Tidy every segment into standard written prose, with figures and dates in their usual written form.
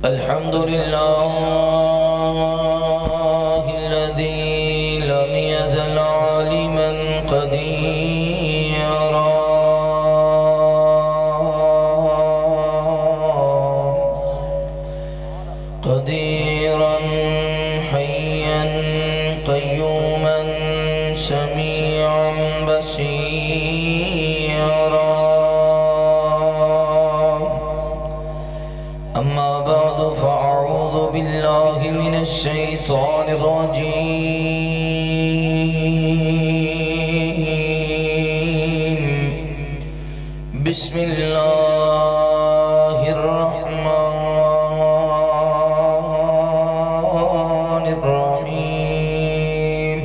الحمد لله الذي لم يزل عالما قديرا حيا قيوما سميعا بصيرا. أما بعد فأعوذ بالله من الشيطان الرجيم. بسم الله الرحمن الرحيم.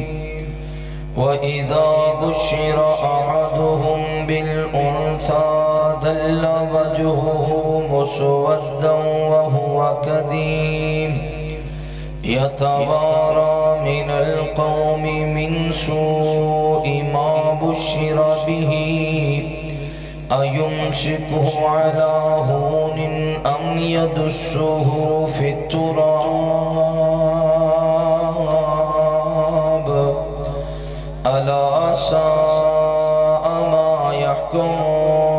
وإذا بشر أحدهم بالأنثى ظل وجهه مسودا وهو كظيم يتوارى من القوم من سوء ما بشر به أيمسكه على هون أم يدسه في التراب ألا ساء ما يحكمون.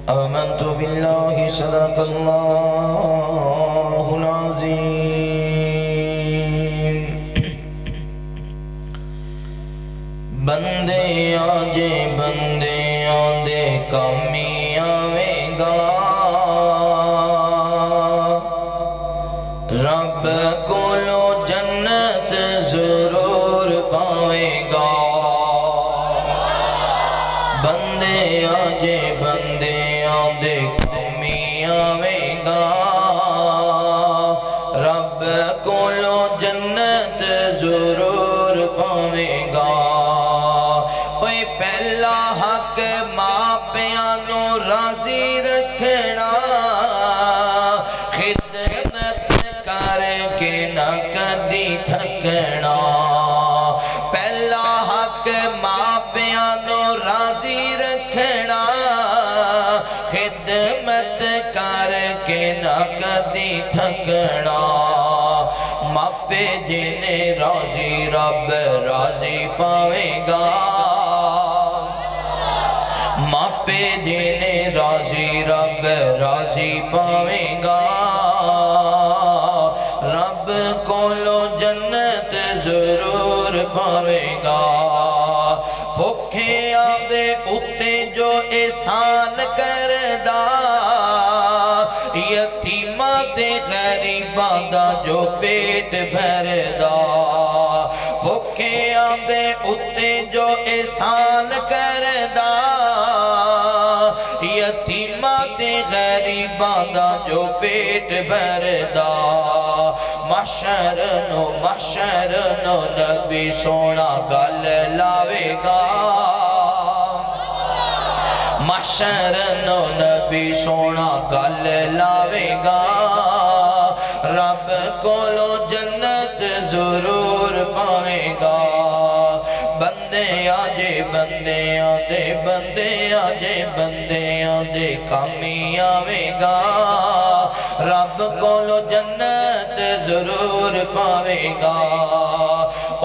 آمنت بالله صدق الله العظيم. بندے آجے بندے آندے کامی آوے گا رب کولو جنت ضرور پاوے گا. بندے آجے بندے آندے کامی آوے گا رب کولو جنت ضرور پاوے گا. پہلا حق ماں پیانو راضی رکھنا خدمت کر کے نہ کدی تھکنا. پہلا حق ماں پیانو راضی رکھنا خدمت کر کے نہ کدی تھکنا. ماپے جنہیں راضی رب راضی پاوے گا. ماپے جنہیں راضی رب راضی پاوے گا. رب کولو جنت ضرور پاوے گا. بھوکے آدھے اتے جو احسان کردہ یتیماں تے غریباں دا جو پیٹ بھردہ. بھوکے آدھے اتے جو احسان کردہ یتیماں تے غریباں دا جو پیٹ بھردہ. محشر نو نبی سونا گل لاوے گا. محشر نو نبی سونا گل لاوے گا. رب کولو جنت ضرور پاوے گا. بندے آجے بندے آدے بندے آجے بندے آدے کامی آوے گا. رب کولو جنت ضرور پاوے گا.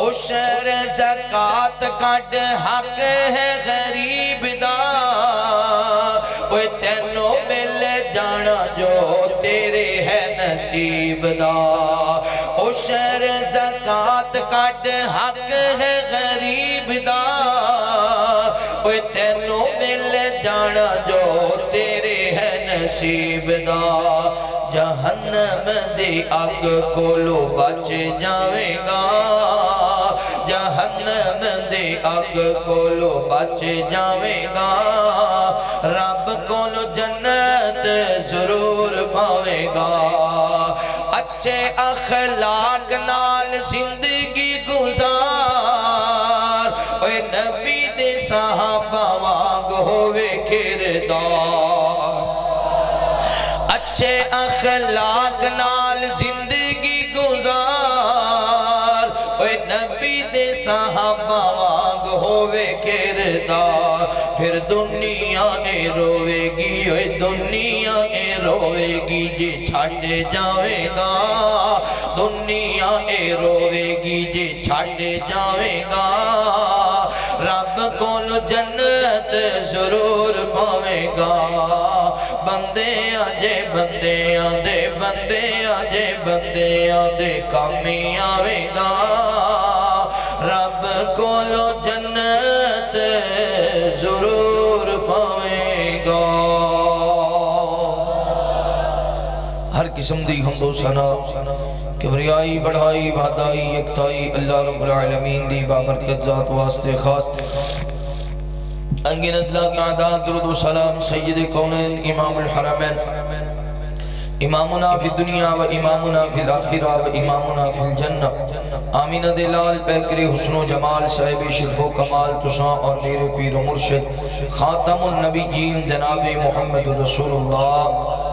عشر زکاة کٹ حق ہے غریب دا اوہ تینو مل جانا جو تیرے ہے نصیب دا. عشر زکاة کٹ حق ہے غریب دا اوہ تینو مل جانا جو تیرے ہے نصیب دا. جہنم دی آگ کولو بچ جاوے گا. جہنم دی آگ کولو بچ جاوے گا. رب کولو جنت ضرور پاوے گا. اچھے اخلاق نال زندگی گزار اوہ نبی دے صحابہ واگ ہوئے کردار. اچھے اخلاق نال زندگی صحابہ واگ ہووے کردار پھر دنیا اے روے گی اے دنیا اے روے گی جے چھٹ جاوے گا دنیا اے روے گی جے چھٹ جاوے گا رب کول جنت ضرور پاوے گا بندے آجے بندے آدھے بندے آجے بندے آدھے کامی آوے گا رب کول جنت ضرور پاوے گا ہر قسم دی حمد و ثنا کبریائی بڑھائی وحدائی یکتائی اللہ رب العالمین دی بابرکت ذات واسطے خاص انگنت لا قعدات درود و سلام سید کونین امام الحرمین امامنا فی الدنیا و امامنا فی الاخرہ و امامنا فی الجنہ آمین دلال پیکر حسن و جمال صاحب شرف و کمال تساں اور میرے پیر و مرشد خاتم النبیین جناب محمد رسول اللہ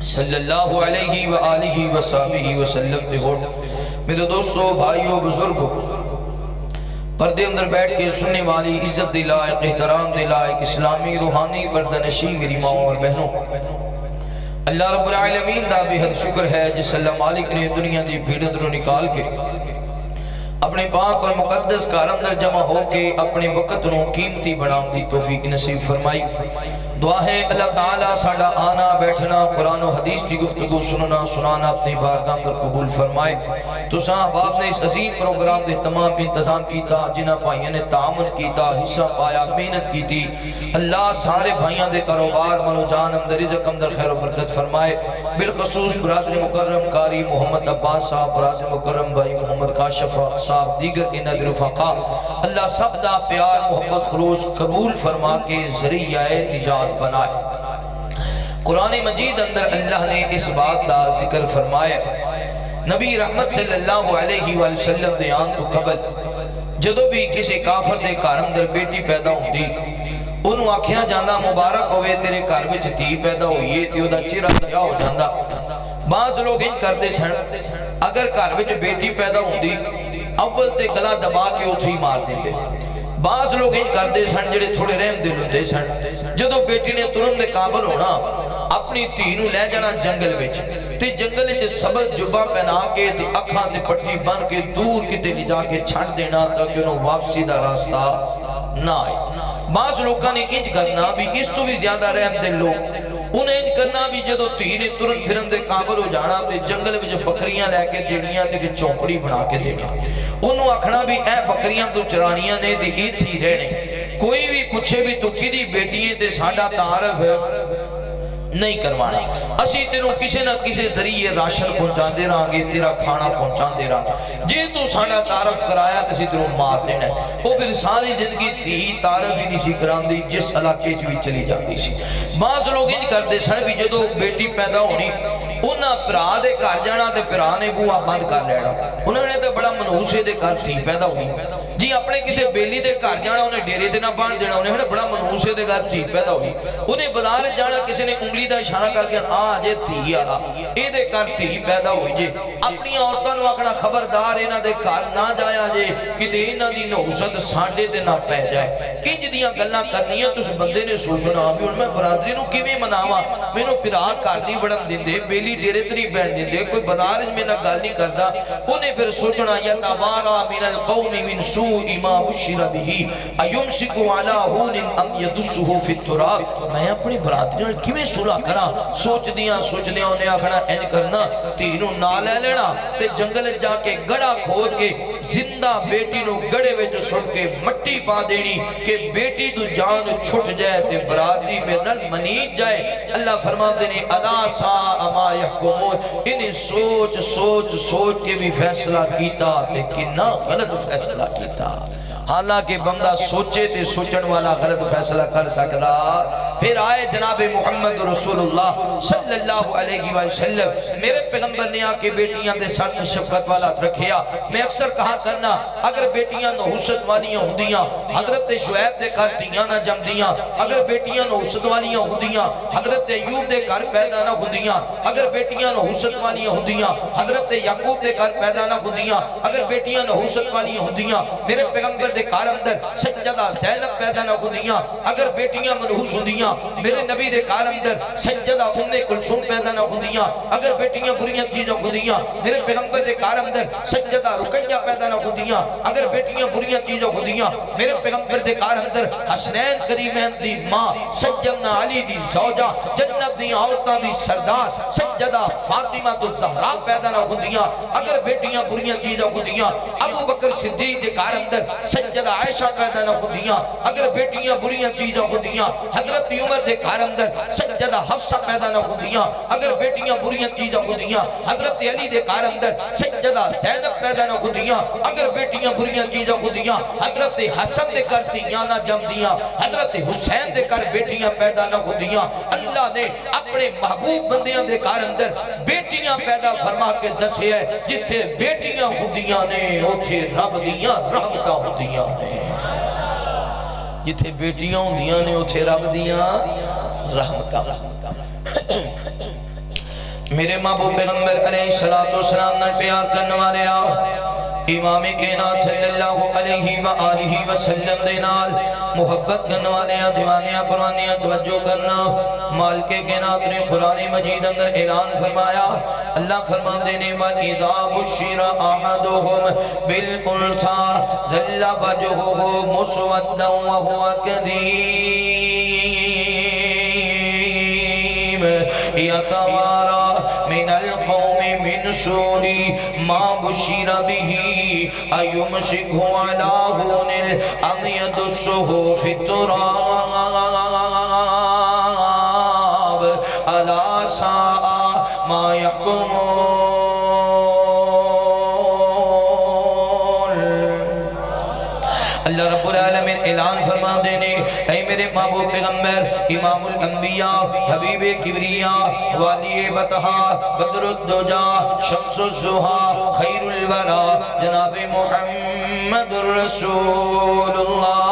صلی اللہ علیہ وآلہ وسلم وسلم تے ہوٹ میرے دوستو بھائیو بزرگو پردے اندر بیٹھ کے سننے والی عزت دی لائق احترام دی لائق اسلامی روحانی پردنشی میری ماں اور بہنوں اللہ رب العالمین دا بہت شکر ہے جس اللہ مالک نے دنیا دی بھیڑت رو نکال کے اپنے پاک اور مقدس کارم در جمع ہو کے اپنے وقت رو قیمتی بنام دی توفیق نصیب فرمائی دعا ہے اللہ تعالیٰ ساڑا آنا بیٹھنا قرآن و حدیث کی گفتگو سننا سنانا اپنی بارگاہ در قبول فرمائے تو صاحب آپ نے اس عظیم پروگرام دے تمام انتظام کیتا جنہ بھائیوں نے تعامل کیتا حصہ پایا محنت کی تھی اللہ سارے بھائیوں دے کاروبار ملو جان اندر رزق اندر خیر و برکت فرمائے بالخصوص برادر مکرم قاری محمد عباس صاحب برادر مکرم بھائی محمد کاشف صاحب دیگر کے نظر فقہ اللہ سب دا پیار محبت خلوص قبول فرما کے ذریعہ نجات بنائے قرآن مجید اندر اللہ نے اس بات دا ذکر فرمایا نبی رحمت صلی اللہ علیہ وسلم دے آن تو قبل جدو بھی کسی کافر دے گھر اندر بیٹی پیدا ہوندی انہوں آکھیاں جاندہ مبارک ہوئے تیرے گھر وچ دھی پیدا ہوئیے تیو دا چہرہ سیاہ ہو جاندہ بعض لوگ ان کردے سن اگر گھر وچ بیٹی پیدا ہوندی اول تے گلا دبا کے اتھی مار دیندے بعض لوگ ان کردے سن جڑے تھوڑے رحم دل ہوندے سن جدو بیٹی نے ترن دے قابل ہونا اپنی تینوں لے جانا جنگل وچ تے جنگل وچ سبز جبا پہنا کے تے اکھاں تے پٹی بن کے دور کتے لے جا کے چھڑ دینا تاکہ انہوں واپسی دا راستہ نہ آئے بعض لوگاں نے انج کرنا بھی اس تو بھی زیادہ رحم دل لوگ انہیں انج کرنا بھی جدو تینے ترن پھرن دے قابل ہو جانا تے جنگل وچ بکریاں لے کے دینیاں تے کہ چونپڑی بنا کے دینا انہوں اکھنا بھی اے بکریاں تو چرانیاں نے تے ایت ہی رہنے کوئی بھی پوچھے بھی تو کی دی بیٹییں تے ساڑھا تعارف نہیں کروانے اسی تیروں کسی نہ کسی ذریعے راشن پہنچا دے رہاں گے تیرا کھانا پہنچا دے رہاں جی تو ساڑھا تعارف کرایا تسی تیروں مار دینا ہے وہ پھر ساری زندگی تھی تعارف ہی نہیں سی کران دی جس علاقے بھی چلی جاتی سی بعض لوگ انج کر دے سن بھی جدو بیٹی پیدا ہونی انہاں پرا دے کار جانا تے پرا نے بوہا بند کر لینا انہوں نے تے بڑا منحوسے دے کار تھی پیدا ہوئی جی اپنے کسی بیلی دے کار جانا انہیں ڈیرے دینا باندھ دینا انہیں بڑا منحوسے دے کار تھی پیدا ہوئی انہیں بدار جانا کسی نے انگلی دا اشارہ کر کے آجے تھی آلا اے دے کار تھی پیدا ہوئی جے اپنی عورتوں نے اکھنا خبردار اینا دے کار نہ جایا جے کہ دے اینا دی نحوست سانڈے دے نہ پہ جائے کنج دیاں گلنا کرنی ہے تو اس بندے نے سوچنا بھی ان میں برادری نو کیویں مناوا مینوں پھرا کر دی بڑن دیندے بیلی ڈیرے تری بیٹھ دیندے کوئی بدارج میں نہ گل نہیں کردا انہیں پھر سوچنا یتوارا من القوم من سوء ما بشر به ایمسک علی هون ام یدسه فی التراب میں اپنی برادری نال کیویں صلح کراں سوچ دیاں انہیں آکھنا انج کرنا تینوں نہ لے لینا تے جنگل جا کے گڑا کھود کے زندہ بیٹی نو گڑے وچ سٹ کے مٹی پا دینی کہ بیٹی تو جان چھٹ جائے تے برادری میں نل منیت جائے اللہ فرماتے نے الا ساء ما یحکمون انہیں سوچ کے بھی فیصلہ کیتا لیکن نہ غلط فیصلہ کیتا حالانکہ بندہ سوچے تے سوچن والا غلط فیصلہ کر سکتا پھر آئے جناب محمد رسول اللہ صلی اللہ علیہ وسلم. میرے پیغمبر نے آکے بیٹیاں دے ساتھ شفقت والا رکھیا. میں اکثر کہا کرنا اگر بیٹیاں نحوست والیاں ہوندیاں حضرت شعیب دے گھر تیاں نہ جم دیاں. اگر بیٹیاں نحوست والیاں ہوندیاں حضرت ایوب دے گھر پیدا نہ ہوندیاں. اگر بیٹیاں نحوست والیاں ہوندیاں حضرت یعقوب دے گھر پیدا نہ ہوندیاں. اگر بیٹیاں نحوست والیاں ہوندیاں میرے پیغمبر دے گھر اندر سیدہ زینب پیدا نہ ہوندیاں. اگر بیٹیاں منحوس ہوندیاں میرے نبی دے گھر اندر سیدہ ام کلثوم پیدا نہ ہوندیاں. اگر بیٹیاں بریاں چیزاں ہوندیاں میرے پیغمبر دے گھر اندر سیدہ رقیہ پیدا نہ ہوندیاں. اگر بیٹیاں بریاں چیزاں ہوندیاں میرے پیغمبر دے گھر اندر حسنین کریمین دی ماں سیدنا علی دی زوجہ جنت دی عورتاں دی سردار سیدہ فاطمہ الزہرا پیدا نہ ہوندیاں. اگر بیٹیاں بریاں چیزاں ہوندیاں ابو بکر صدیق دے گھر اندر سیدہ عائشہ پیدا نہ ہوندیاں. اگر بیٹیاں بریاں چیزاں ہوندیاں حضرت عمر دے گھر اندر سیدہ حفصہ پیدا نہ ہوندیاں. اگر بیٹیاں بریاں چیزاں ہوندیاں حضرت علی دے گھر اندر سیدہ زینب پیدا نہ ہوندیاں. اگر بیٹیاں بریاں چیزاں ہوندیاں حضرت حسن دے گھر تیاں نہ جم دیاں. حضرت حسین دے گھر بیٹیاں پیدا نہ ہوندیاں. اللہ نے اپنے محبوب بندیاں دے گھر اندر بیٹیاں پیدا فرما کے دسے ہے جتھے بیٹیاں ہوندیاں نے اوتھے رب دیاں رحمتاں ہوندیاں نے. جتھے بیٹیاں ہوندیاں نے اوتھے رب دیاں رحمتاں. میرے محبوب پیغمبر علیہ السلام نے پیار کرنے والے آؤ امام کائنات صلی اللہ علیہ وآلہ وسلم دے نال محبت کرنے والے دیوانیاں پروانیاں توجہ کرنا. مالک کائنات نے قرآن مجید اندر اعلان فرمایا. اللہ فرمان دینے وَإِذَا بُشِّرَ أَحَدُهُمْ بِالْأُنْثَىٰ ظَلَّ وَجْهُهُ مُسْوَدًّا وَهُوَ كَظِيمٌ يَتَوَارَى من القوم من سوء ما بشر به أيمسكه على هون أم يدسه في التراب ألا ساء ما يحكمون. اللہ رب العالمین اعلان فرما دینے اے میرے محبوب پیغمبر امام الانبیاء حبیب کبریاء والی بطحا بدر الدجا شمس الزہا خیر الورا جناب محمد الرسول اللہ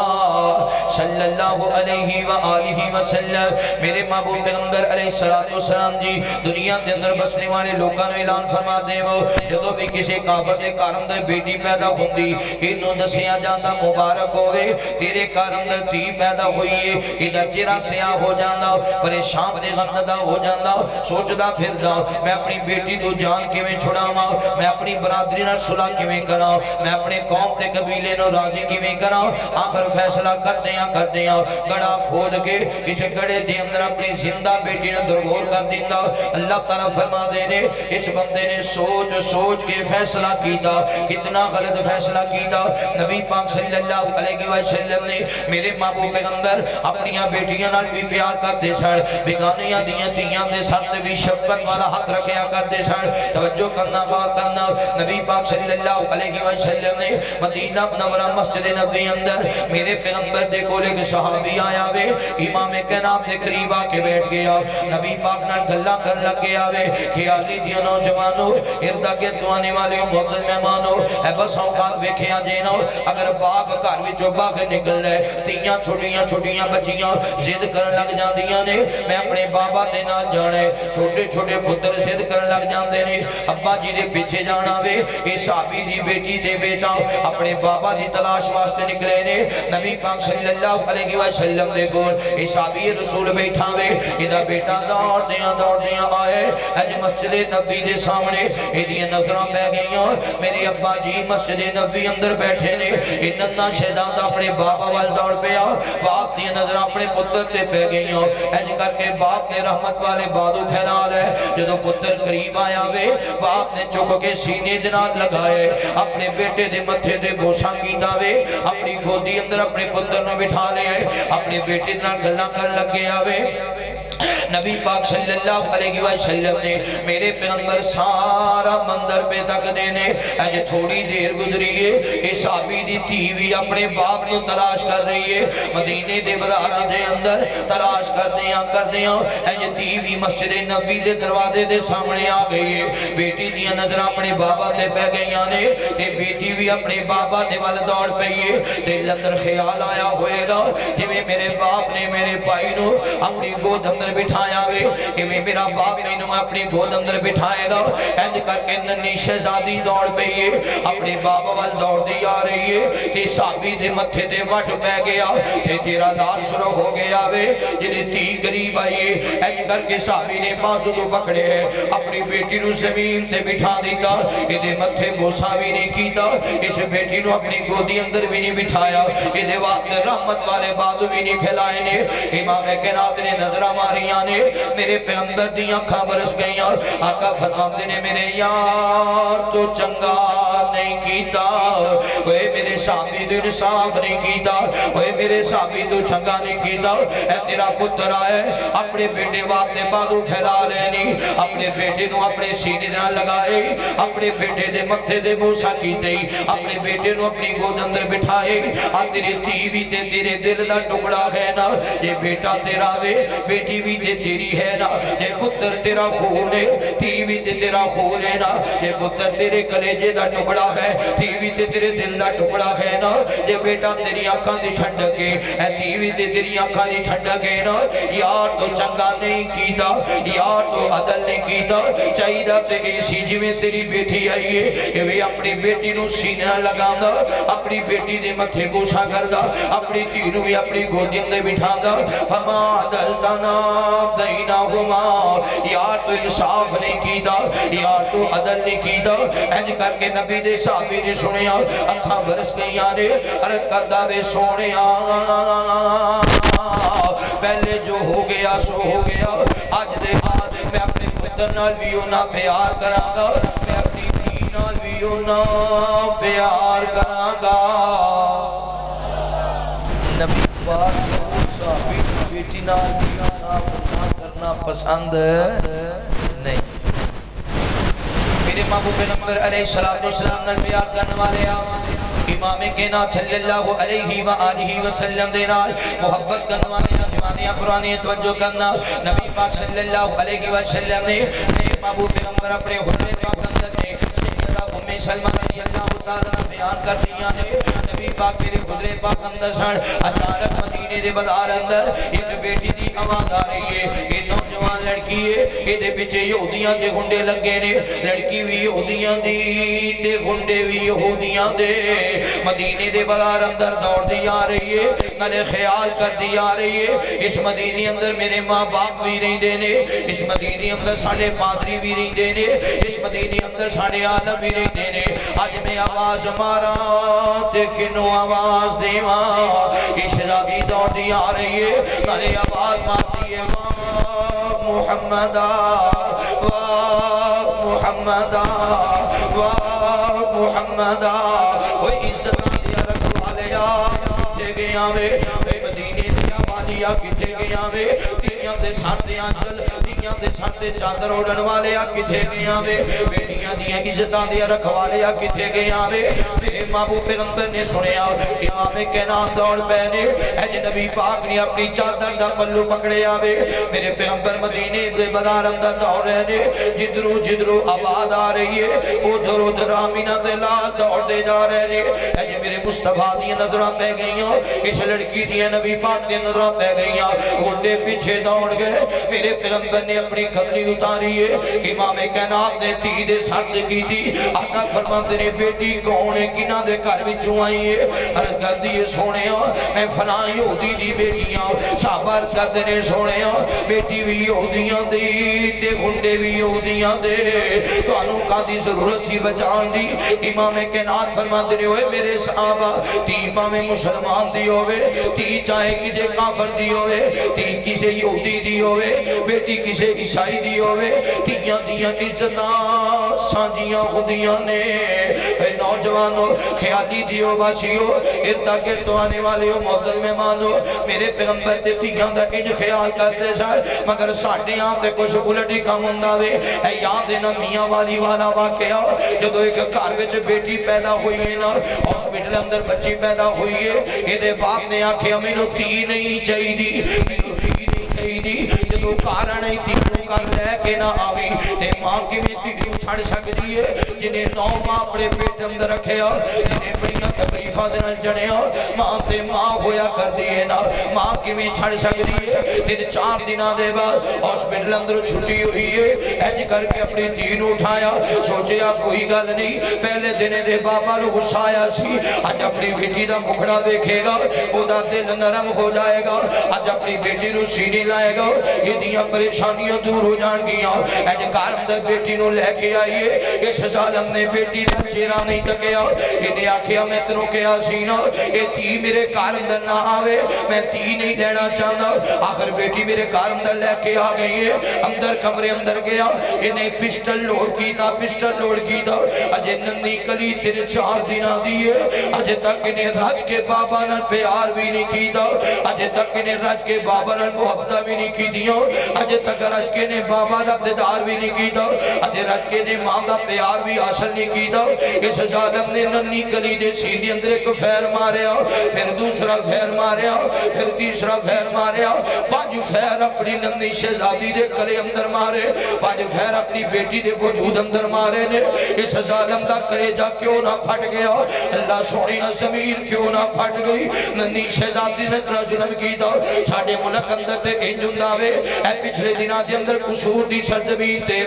صلی اللہ علیہ وآلہ وسلم. میرے محبوب پیغمبر علیہ السلام جی دنیا کے اندر بسنے والے لوگاں نے اعلان فرما دے وہ جدو بھی کسی کافر کے کار اندر بیٹی پیدا ہوندی انہوں دسیا جاتا مبارک ہوئے تیرے کار اندر تی پیدا ہوئی ہے. ادھر چرا سیاہ ہو جانا پریشان دے غمدہ ہو جانا سوچدا پھر دا میں اپنی بیٹی تو جان کے میں چھڑا ماں میں اپنی برادری نہ صلح کے میں کرا میں اپنے قوم تے قبیلے نو راضی کی میں کرا. آخر فیصلہ کر دیاں گڑا کھود کے اس گڑے دے اندر اپنی زندہ بیٹی نے درگور کر دیتا. اللہ تعالیٰ فرما دینے اس بندے نے سوچ کے فیصلہ کیتا کتنا غلط فیصلہ کیتا. نبی پاک صلی اللہ علیہ وسلم نے میرے محبوب پیغمبر اپنیاں بیٹیاں نال بھی پیار کر دے سڑ بیگانیاں دیاں تیاں دے ساتھ بھی شفقت والا حق رکھیا کر دے سڑ. توجہ کرنا غور کرنا نبی پاک صلی اللہ علیہ وسلم نے مدینہ منورہ مسجد نبی اندر میرے پیغمبر دے کو ایک صحابی آیا وے امام کائنات دے قریب آ کے بیٹھ گیا. نبی پاک نال گلاں کر لگ گیا وے خیالی دیاں نوجوانوں اردا گرد آنے والے معزز مہمانوں اے بس اوقات ویکھیا جینو اگر باغ گھر وچوں باغ نکل لے تیاں چھوٹیاں بچیاں ضد کرن لگ جاندیاں نے میں اپنے بابا دے نال جانا ہے. چھوٹے پتر ضد کرن لگ جاندے نے ابا جی دے پیچھے جانا وے. اے صحابی دی بیٹی دے بیٹا اپنے بابا دی تلاش واسطے نکلے نے. نبی پاک صلی اللہ علیہ وسلم دے گول اے صحابی رسول بیٹھا وے ادھا بیٹا دوڑ دیاں آئے اج مسجد نبی دے سامنے ایدیاں نظران بہ گئیاں. میرے ابا جی مسجد نبی اندر بیٹھے نے انہاں شہزادہ اپنے بابا وال دوڑ پیا باپ دی نظر اپنے پتر تے پہ گئیاں. اج کر کے باپ نے رحمت والے بادو پھیلا لے جدو پتر قریب آیا وے باپ نے چک کے سینے دنات لگائے اپنے بیٹے دے متھے دے بوساں کیتا وے اپنی گودی اندر اپنے پتر نے بٹھا لے اپنے بیٹے دنات گلہ کر لگ گیا وے. نبی پاک صلی اللہ علیہ وسلم نے میرے پیغمبر سارا مندر پہ تک دینے اجے تھوڑی دیر گزری ہے اے صحابی دی تیوی اپنے باپ کو تلاش کر رہی ہے مدینے دے بازاراں دے اندر تلاش کر دیاں اجے تیوی مسجد نبوی دے دروازے دے سامنے آ گئی ہے بیٹی دیاں نظر اپنے بابا تے پہ گئیاں نے تے بیٹی بھی اپنے بابا دے وال دوڑ پئی ہے دل اندر خیال آیا ہوئے گا جویں میرے باپ نے میرے بھائی نو اپنی گود اندر بٹھایا ہوئے کہ میرا باپ مینوں اپنی گود اندر بٹھائے گا انج کر کے ننھی شہزادی دوڑ پئی ہے اپنے بابا وال دوڑ دی آ رہی ہے کہ صحابی دے متھے تے وٹ پہ گیا تے تیرا دار شروع ہو گیا وے جدی تی قریب آئی ہے انج کر کے صحابی نے بازو تو پکڑے ہے اپنی بیٹی نو زمین تے بٹھا دیتا ادھے متھے بوسا بھی نہیں کیتا اس بیٹی نو اپنی گودی اندر بھی نہیں بٹھایا ادھے وقت رحمت والے بازو بھی نہیں پھیلائے نے امام کائنات نے نظرہ ماریاں نے میرے پیغمبر دی آنکھاں برس گئیاں آقا فرماتے نے میرے یار تو چنگا نہیں کیتا اوے میرے صحابی تو انصاف نہیں کیتا اوے میرے صحابی تو چنگا نہیں کیتا اے تیرا پتر آئے اپنے بیٹے واسطے بازو پھیلا لینی اپنے بیٹے نو اپنے سینے نہ لگائے اپنے بیٹے دے متھے دے بوسا کیتے اپنے بیٹے نو اپنی گود اندر بٹھائے آ تیرے تیوی تے تیرے دل دا ٹکڑا ہے نا یہ بیٹا تیرا وے بیٹی بھی تے تیری ہے نا یہ پتر تیرا خون ہے تیوی تے تیرا خون ہے نا یہ پتر تیرے کلیجے دا ٹکڑا ہے تیوی تے تیرے دل دا ٹکڑا ہے نا یہ بیٹا تیری آنکھاں دی ٹھنڈکے اے تیوی تے تیری آنکھاں دی ٹھنڈکے نا یار تو چنگا نہیں کیتا یار تو عدل نہیں کیتا چاہیدہ تے اسی جی میں تیری بیٹی آئی ہے کہ وہ اپنی بیٹی نو سینہ لگاں دا اپنی بیٹی دے متھے بوسا کر دا اپنی تینو بھی اپنی گودی اندر بٹھا دا فما عدلتنا بینہما یار تو انصاف نہیں کیتا یار تو عدل نہیں کیتا انج کر کے نبی دے صحابی نے سنیا اکھاں برس گئیاں نے عرض کردہ وے سونیا پہلے جو ہو گیا سو ہو گیا آج دے بعد میں اپنے پتر نال بھی ہونا پیار کراں گا میں اپنی دھی نال بھی ہونا پیار کراں گا نبی پاک صحابی بیٹی نال بھی کرنا پسند نہیں میرے محبوب پیغمبر علیہ السلام نال پیار کرنے والے امام کائنات صلی اللہ علیہ وآلہ وسلم دے نال محبت کرنے والے دیوانیاں قرآنی توجہ کرنا نبی پاک صلی اللہ علیہ وسلم نے محبوب پیغمبر اپنے حضرت پاک اندر نے سیدہ ام سلمہ رضی اللہ تعالیٰ بیان کر دیا نے نبی پاک میرے حضرت پاک اندر سن اچانک مدینے دے بازار اندر ایک بیٹی دی آواز آ رہی ہے یہ نوجوان لڑکی ہے یہ دے پیچھے یہودیاں دے گھنڈے لگے نے لڑکی بھی یہودیاں دی تے گھنڈے بھی یہودیاں دے مدینے دے بازار اندر دوڑ دی آ رہی ہے نلے خیال کر دی آ رہی ہے اس مدینے اندر میرے ماں باپ بھی رہیں دینے اس مدینے اندر ساڑھے پادری بھی رہیں دینے اس مدینے اندر ساڑھے عالم بھی رہیں دینے آج میں آواز مارا تے کنو آواز دیواں اس شہزادی دوڑ دی آ رہی ہے نلے آواز مارتی ہے محمدہ محمدہ محمدہ وہ عزت دیا رکھوالیا کتے گیا میں مدینے دیا بادیا کتے گیا میں دیاں دے ساندے آنچل دیاں دے ساندے چادر اڑن والیا کتے گیا میں بیٹیاں دیا عزتاں دیا رکھوالیا کتے گیا میں میرے محبوب پیغمبر نے سنیا امام کائنات دوڑ پہنے اے نبی پاک نے اپنی چادر دا پلو پکڑے آوے میرے پیغمبر مدینے دے بازار اندر دوڑ رہنے جدرو آواز آ رہی ہے ادھر ادھر آمینہ دے لال دوڑ دے جا رہنے اے میرے مصطفیٰ دیا نظرہ پہ گئیاں اس لڑکی دیا نبی پاک دیا نظرہ پہ گئیاں گھنڈے پیچھے دوڑ گئے میرے پیغمبر نے اپنی کھبلی اتاری ہے امام کائنات نے تید سرد کی تھی آقا فرماتے نے بیٹی کون ہے کنہ دے گھر میں جو آئی ہے عرض کر دیئے سونے میں فلاں یہودی دی بیٹیاں صحابر کر دینے سونے بیٹی بھی یہودیاں دی تے گھنڈے بھی یہودیاں دے تو انہوں کا دی ضرورت سی بچان دی امام کائنات فرماتے نے ہوئے میرے صحابہ تیپا میں مسلمان دی ہوئے تی چاہے کسے کافر دی ہوئے تی کسے یہودی دی ہوئے بیٹی کسے عیسائی دی ہوئے تیاں دیاں عزتاں سانجیاں خودیاں نے نوجوانوں خیالی دیو باشیو اتنا کہ تو آنے والے ہو معزز مہمانو میرے پیغمبر دے تیاں دا انج خیال کرتے سائے مگر ساڑھے آن دے کچھ بلٹی کام ہونداوے اے یاد دینا میاں والی والا واقعہ جدو ایک گھر وچ بیٹی پیدا ہوئی ہے نا ہاسپٹل اندر بچی پیدا ہوئی ہے یہ دے باپ نے آنکھیں مینوں تی نہیں چاہی دی جدو کارا نہیں تھی کر لے کے نہ آوی تے ماں کی میں تھی چھڑ سکتی ہے جنہیں 9 ماں اپنے پیٹ اندر رکھے ہو جنہیں بڑیاں تکلیفہ دینا جڑے ہو ماں تے ماں ہویا کر دیئے نا ماں کی میں چھڑ سکتی ہے تے 4 دنہ دے بعد ہاسپٹل اندر چھٹی ہوئی ہے ایج کر کے اپنی دین اٹھایا سوچے آپ کوئی گل نہیں پہلے دنے دے بابا لو غصہ آیا سی آج اپنی بیٹی دا مکھڑا دیکھے گا وہ دا دل نرم ہو جائے گا آج اپنی بیٹی نو سینے لائے گا یہ دیاں پریشانیاں دور ہو جان گیا ایج کار اندر بیٹی نو لے کے آئیے اس ظالم نے بیٹی دا چہرہ نہیں تکیا انہیں آکھیا میں تنوں کیا سینا یہ تی میرے کار اندر نہ آوے میں تی نہیں لینا چاہتا آخر بیٹی میرے کار اندر لے کے آ گئی ہے اندر کمرے اندر گیا انہیں پسٹل لوڑ کی دا اجے ننی کلی تیرے 4 دنہ دیئے اجے تک انہیں رج کے بابا نہ پیار بھی نہیں کی دا اجے تک انہیں رج کے بابا نہ محبتہ بھی نہیں کی دیوں اجے تک رج کے نے بابا دا دیدار بھی نہیں کی دا اجے رج کے نے ماں دا پیار بھی حاصل نہیں کی دا اس ظالم نے ننی کلی دے سیدھی اندر ایک فیر ماریا پھر دوسرا فیر ماریا پھر تیسرا فیر ماریا 5 فیر اپنی ننی شہزادی دے کلے اندر مارے 5 فیر اپنی بیٹی دے وجود اندر مارے نے اس ظالم دا کریجہ کیوں نہ پھٹ گیا اللہ سونی زمین کیوں نہ پھٹ گئی ننی شہزادی نے ترہ ظلم کی دا ساڑھے ملک اندر تے انجن داوے اے پچھلے دنہ دے اندر قصور دی سرزمین تے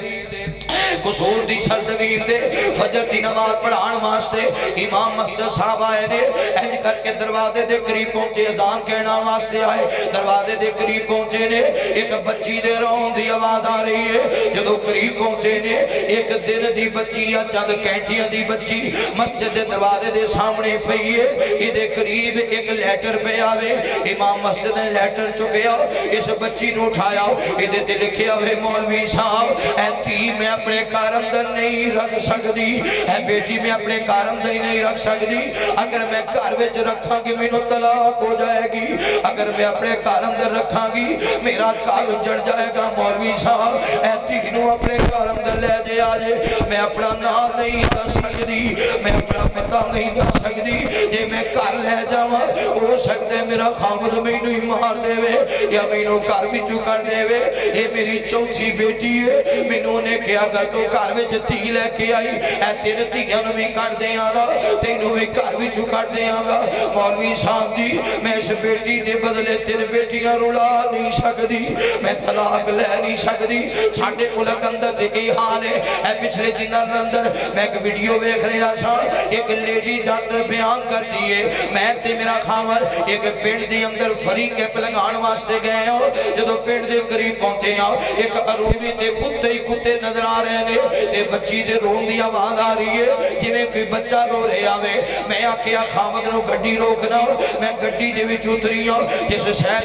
قصور دی سرزمین تے فجر دی نماز پڑھان واسطے امام مسجد صاحب آئے نے اہج کر کے دروازے دے قریب پہنچے اذان کہنا واسطے آئے دروازے دے قریب پہنچے نے ایک بچی دے رون دی آواز آ رہی ہے جدو قریب پہنچے نے ایک دن دی بچی یا چند کینٹیاں دی بچی مسجد دے دروازے دے سامنے پئی ہے یہ دے قریب ایک لیٹر پہ آوے امام مسجد نے لیٹر چکیا اس بچی نے اٹھایا یہ دے لکھیا ہوئے مولوی صاحب اے تی میں اپنے کارمدر نہیں رکھ سکتی اے بیٹی میں اپنے کارمدر نہیں رکھ سکتی اگر میں کارویج رکھاں گی میں طلاق ہو جائے گی اگر میں اپنے کارمدر رکھاں گی میرا کار جڑ جائے گا مولوی صاحب اے تینوں اپنے کارمدر لے جے آجے میں اپنا نام نہیں دس سکتی میں اپنا پتا نہیں دس سکتی یہ میں کار لے جاؤں ہو سکتے میرا خامد میں ہی مار دے وے یا میں انہوں کار بھی چکر دے وے یہ میری چوتھی بیٹی ہے میں انہوں نے کیا اگر تو کار وچ تی لے کے آئی اے تیرے تیاں نو بھی کٹ دے آگا تینوں بھی کار بھی چکر دے آگا مولوی صاحب جی میں اس بیٹی دے بدلے 3 بیٹیاں رلا نہیں سکتی میں طلاق لے نہیں سکتی ساڑھے ملک اندر دیکھی حال ہے اے پچھلے دنوں اندر میں ایک ویڈیو بیک رہا سا ایک لیڈی ڈاکٹر بیان کر دیئے میں تے میرا خامر ایک پیڑ دے اندر فری کیپ لگان واسطے گئے ہو جدو پیڑ دے قریب پہنچے ہیں ایک ارومی تے کتے نظر آ رہے ہیں تے بچی دے رون دی آواز آ رہی ہے جویں کوئی بچہ رو رہے آوے میں آکھیا خامد نو گڈی روکنا میں گڈی دے وچ اتری ہوں جس شہر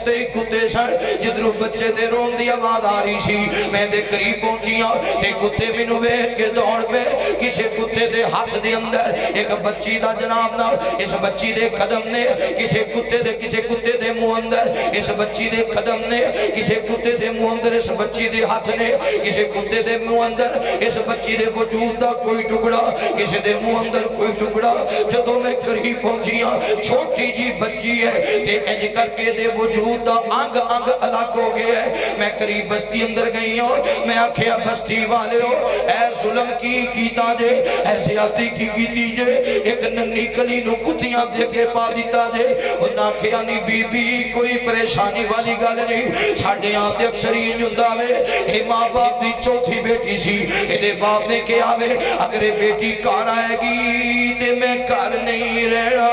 تے کتے سن جدرو بچے دے رون دی آواز آ رہی سی میں دے قریب پہنچی ہوں تے کتے مینوں ویکھ کے دوڑ پہ کسی کتے دے ہاتھ دے اندر ایک بچی دا جناب نا اس بچی دے قدم نے کسی کتے دے منہ اندر اس بچی دے قدم نے کسی کتے دے منہ اندر اس بچی دے ہاتھ نے کسی کتے دے منہ اندر اس بچی دے وجود دا کوئی ٹکڑا کسی دے منہ اندر کوئی ٹکڑا جدو میں قریب پہنچیاں چھوٹی جی بچی ہے تے انج کر کے دے وجود دا انگ الگ ہو گیا ہے میں قریب بستی اندر گئی ہوں میں آکھیا بستی والے ہو اے ظلم کی کیتا جے اے زیادتی کی کیتی جے ایک ننی کلی نو کتیاں دے کے پا دیتا جے انہاں آکھیا نہیں بی بی کوئی پریشانی والی گل نہیں ساڑھے آتے اکثری جنداوے اے ماں باپ دی چوتھی بیٹی سی اے باپ نے کیا آوے اگر بیٹی کار آئے گی تے میں کار نہیں رہنا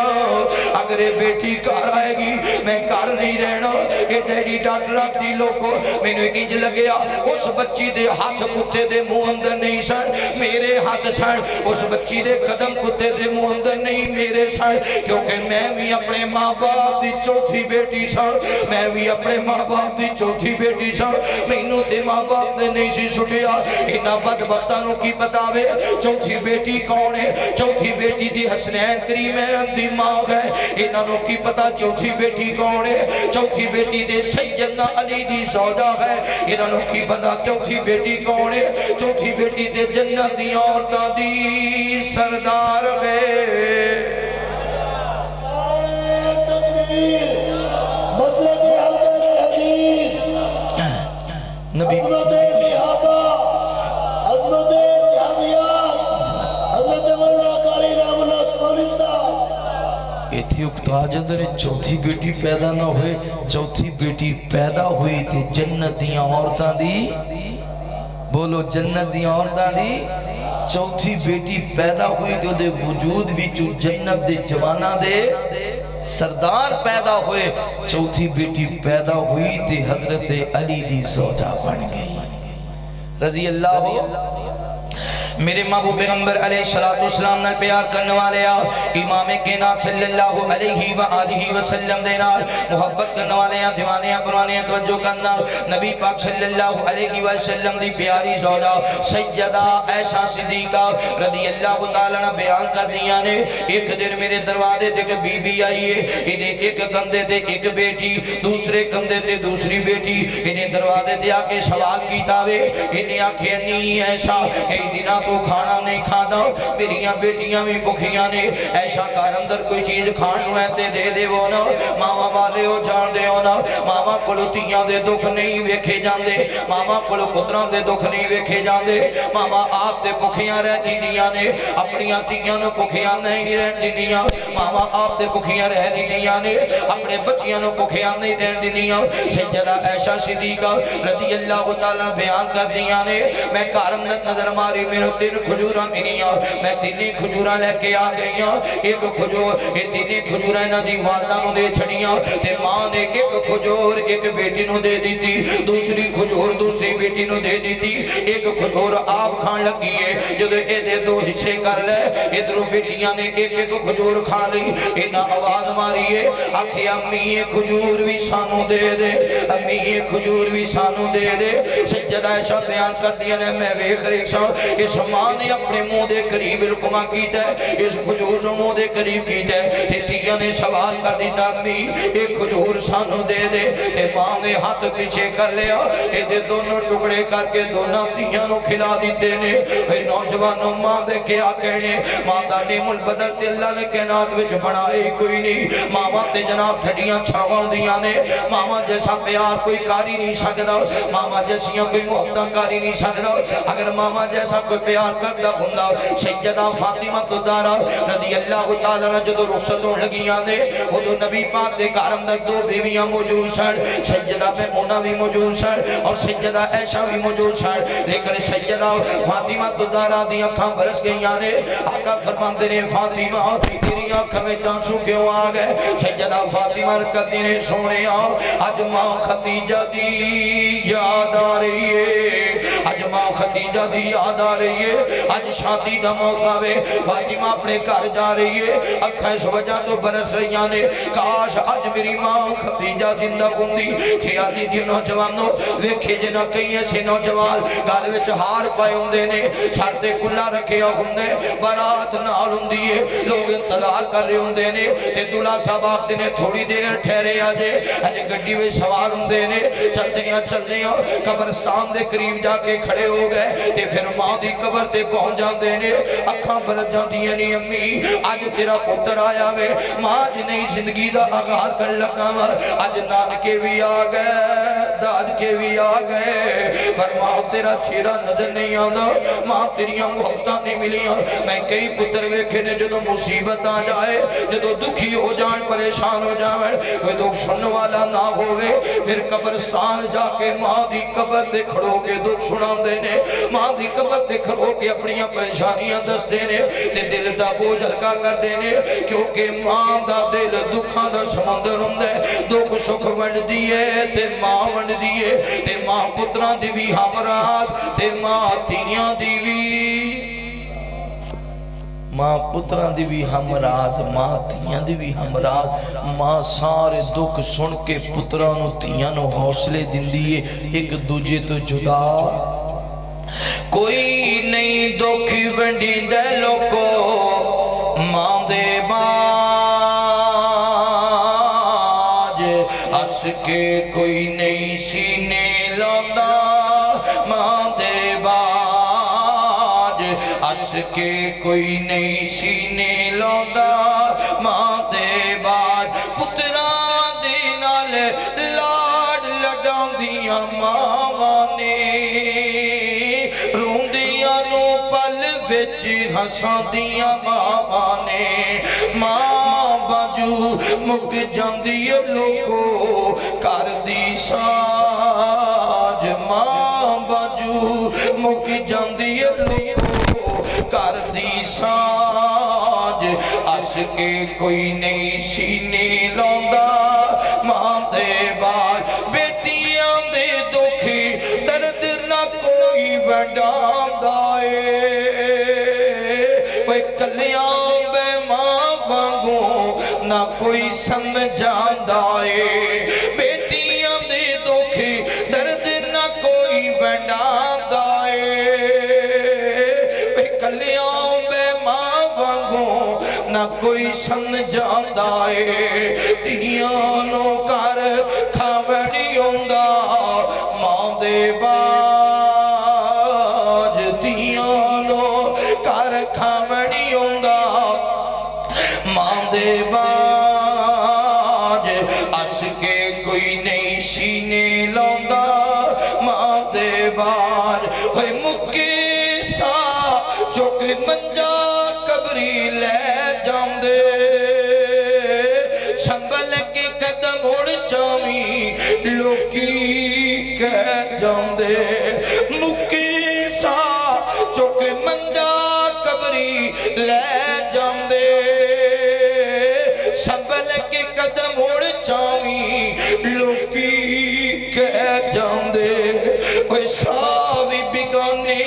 اگر بیٹی کار آئے گی میں کار نہیں رہنا اے ڈیڈی ڈاکٹر آتی لوگوں میں نے انج لگیا اس بچی دے ہاتھ کتے دے منہ اندر نہیں سن میرے ہاتھ سن اس بچی دے قدم کتے دے منہ اندر نہیں میرے سن کیونکہ میں بھی اپنے ماں باپ دی چوتھی بیٹی سن میں بھی اپنے ماں باپ دی چوتھی بیٹی سن مینوں تے ماں باپ نے نہیں سی سٹیا انہاں بدبختانوں کی بتاوے چوتھی بیٹی کون ہے چوتھی بیٹی دی حسنین کریمین دی ماں ہے انہوں کی پتا چوتھی بیٹی کون ہے چوتھی بیٹی دے سیدنا علی دی زوجہ ہے انہوں کی پتا چوتھی بیٹی کون ہے چوتھی بیٹی دے جنت دی عورتاں دی سردار ہے مسلک حضرت حدیث نبی عظمت صحابہ عظمت صحابیات حضرت مولانا قاری رحم اللہ صلی صاحب ایتھی اکتا جدر چوتھی بیٹی پیدا نہ ہوئے چوتھی بیٹی پیدا ہوئی تھی جنت دیاں عورتاں دی بولو جنت دیاں عورتاں دی چوتھی بیٹی پیدا ہوئی تو دے وجود بھی جو جنت دے جوانہ دے سردار پیدا ہوئے چوتھی بیٹی پیدا ہوئی تھی حضرت علی دی زوجہ بن گئی رضی اللہ میرے محبوب پیغمبر علیہ السلام نے پیار کرنے والے امام کائنات صلی اللہ علیہ وآلہ وسلم دے نال محبت کرنے والے دیوانے پرانے توجہ کرنا نبی پاک صلی اللہ علیہ وسلم دی پیاری زوجہ سیدہ عائشہ صدیقہ رضی اللہ تعالیٰ نے بیان کر دیا نے ایک دن میرے دروازے تے کہ بی بی آئی ہے انہیں ایک کندھے تے ایک بیٹی دوسرے کندھے تے دوسری بیٹی انہیں دروازے تے آکے سوال کیتا وے انہیں آکھے نہیں ایسا کئی دنہ تو کھانا نہیں کھانا میریاں بیٹیاں بھی بکھیاں نے ایسا کار اندر کوئی چیز کھانو ہے تے دے دے وہ نا ماما والے ہو جان دے ہو نا ماما کلو تیاں دے دکھ نہیں ویکھے جان دے ماما کلو پتران دے دکھ نہیں ویکھے جان دے ماما آپ تے بکھیاں رہ دی دیاں نے اپنیاں تیاں نو بکھیاں نہیں رہ دی دیاں ماما آپ تے بکھیاں رہ دی دیاں نے اپنے بچیاں نو بکھیاں نہیں رہ دی دیاں سیدہ عائشہ صدیقہ رضی اللہ تعالیٰ بیان کر دیاں نے میں کارمنت نظر ماری میرے تین کھجورہ ملیاں میں تینی کھجورہ لے کے آ گئیاں ایک کھجور تینی کھجورہ نہ دی والدہ نو دے چھڑیاں تے ماں نے ایک کھجور ایک بیٹی نو دے دی تھی دوسری کھجور دوسری بیٹی نو دے دی تھی ایک کھجور آپ کھان لگی ہے جو دے دے دو حصے کر لے ادھروں بیٹیاں نے ایک ایک کھجور کھا لی انہا آواز ماری ہے آکھے امی یہ کھجور بھی سانو دے دے امی یہ کھجور بھی سانو دے دے سجدہ عائشہ بیان کر دیا نے میں ویکھ ریکھا اس ماں نے اپنے منہ دے قریب الکمہ کیتا ہے اس کھجور نو منہ دے قریب کیتا ہے تیتیاں نے سوال کر دیتا امی ایک کھجور سانو دے دے تے ماں نے ہاتھ پیچھے کر لیا دے دونوں ٹکڑے کر کے دونوں تیاں نو کھلا دیتے نے نوجوانوں ماں دے کیا کہنے ماں دا نیم البدل تے اللہ نے کائنات وچ بنائے کوئی نہیں ماما تے جناب ٹھڑیاں چھاواں دیاں نے ماما جیسا پیار کوئی کاری نہیں سکدا ماما جیسیاں کوئی محبتاں کاری نہیں سکدا اگر ماما جیسا کوئی پیار کرتا ہوندا سیدہ فاطمہ زہرا رضی اللہ تعالیٰ نے جدو رخصتوں لگیاں نے وہ تو نبی پاک دے گھر اندر دو بیویاں موجود سن سیدہ میمونہ بھی موجود سن اور سیدہ عائشہ بھی موجود سن لیکن سیدہ فاطمہ زہرا دی آنکھاں برس گئیاں نے آقا فرماندے نے فاطمہ تیری آنکھ میں آنسو کیوں آ گئے سیدہ فاطمہ کہتی نے سونے آج ماں خدیجہ دی یاد آ رہی ہے آج ماں خدیجہ دی یاد آ رہی ہے آج شادی دا موقع ہے فاطمہ اپنے گھر جا رہی ہے اکھیں اس وجہ تو برس رہیاں نے کاش آج میری ماں خدیجہ زندہ ہوندی خیالی دی نوجوانوں ویکھے جنہ کئی ایسے نوجوان گال وچ ہار پائے ہوندے نے سر تے کلا رکھیا ہوندے برات نال ہوندی ہے لوگ انتظار کر رہے ہوندے نے تے دلہا صاحب آتے نے تھوڑی دیر ٹھہرے آجے اج گڈی وچ سوار ہوندے نے چلدے ہیں قبرستان دے قریب جا کے کھڑے ہو گئے تے پھر ماں دی قبر تے پہنچ جاندے نے اکھاں برس جاندیاں نہیں امی آج تیرا پتر آیا وے ماں آج نئی زندگی دا آغاز کر لگا آج نانکے بھی آ گئے داد کے بھی آ گئے پر ماں تیرا چہرہ نظر نہیں آنا ماں تیریاں محبتاں نہیں ملیاں میں کئی پتر ویکھے نے جدو مصیبت آ جائے جدو دکھی ہو جان پریشان ہو جائے کوئی دکھ سننے والا نہ ہوئے پھر قبرستان جا کے ماں دی قبر تے کھڑو کے دکھ سنا دینے ماں دی قبر تے کھڑو کے اپنیاں پریشانیاں دس دینے تے دل دا بوجھ ہلکا کر دینے کیونکہ ماں دا دل دکھاں دا سمندر ہوندے دکھ سکھ ونڈ دیئے تے ماں ونڈ دیئے تے ماں پتران دی بھی ہمراز تے ماں تیاں دی بھی ماں پتران دی بھی ہمراز ماں تیاں دی بھی ہمراز ماں سارے دکھ سن کے پترانو تیانو حوصلے دن دیئے ایک دوجے تو جدا کوئی نہیں دکھی بنڈی دے لوکو ماں دے باج اس کے کوئی نہیں سینے لوندہ ماں دے باج اس کے کوئی نہیں سینے لوندہ ماں دے باج پتران دے نال لاڈ لڈان دیا ماوانے روندیاں نو پل وچ ہسان دیا ماوانے ماں باجو مک جاندی لوگو کر دی ساج ماں باجو مک جاندی لوگو کر دی ساج اس کے کوئی نہیں سینے لوندہ ماں دے باج بیٹیاں دے دکھی درد نہ کوئی وڈان دائے وہ کلیاں بے ماں وانگوں نہ کوئی سمجھان دائے بیٹیاں دے دکھی درد نہ کوئی وڈان دائے وہ کلیاں بے ماں وانگوں نہ کوئی سمجھان دائے تیانو کر کھاوڑی ہوندہ ماں دے باج تیانو کر کھاوڑی ہوندہ ماں دے باج اس کے کوئی نہیں سینے لوندہ ماں دے باج ہوئے مکے سا چک منجا قبری لے جاندے سنبھل کے قدم اڑ چامی لوکی کہہ جاندے مکے سا چک منجا قبری لے جاندے سنبھل کے قدم اڑ چامی لوکی کہہ جاندے وہ ساوی بگانے